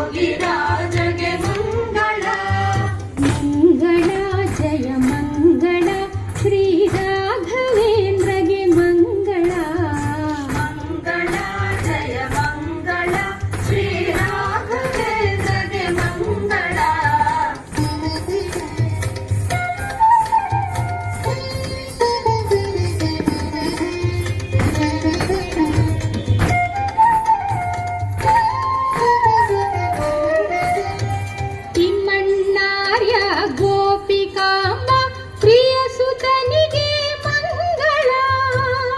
ಯೋಗಿರಾಜಗೆ ಮಂಗಳ ಮಂಗಳ ಜಯ ಮಂಗಳ ಶ್ರೀ ರಾಘವೇಂದ್ರಗೆ ಮಂಗಳ ಮಂಗಳ ಜಯ ಮಂಗಳ ಶ್ರೀ ರಾಘವೇಂದ್ರಗೆ ಮಂಗಳ ತಿಮ್ಮಣ್ಣಾರ್ಯ ಗೋಪಿಕಾಂಬ ಪ್ರಿಯ ಸುತನಿಗೆ ಮಂಗಳ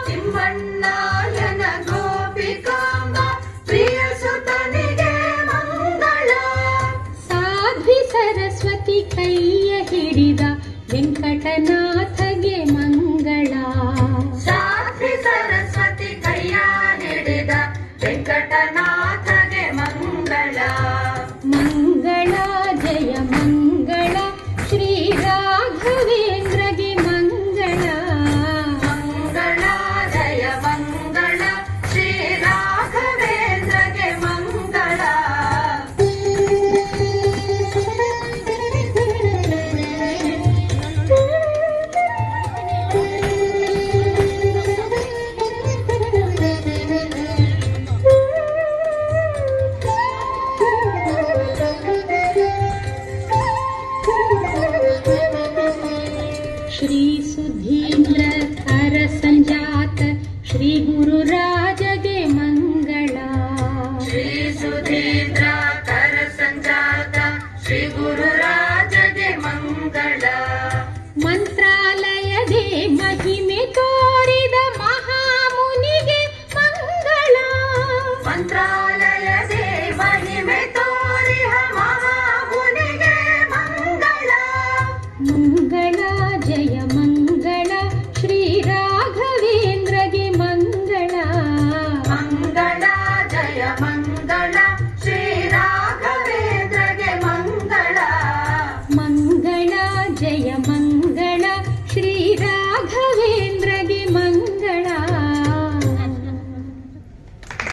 ತಿಮ್ಮಣ್ಣಾರ್ಯನ ಗೋಪಿಕಾಂಬ ಪ್ರಿಯ ಸುತನಿಗೆ ಮಂಗಳ ಸಾಧ್ವಿ ಸರಸ್ವತಿ ಕೈಯ ಹಿಡಿದ ವೆಂಕಟನಾಥಗೆ ಮಂಗಳ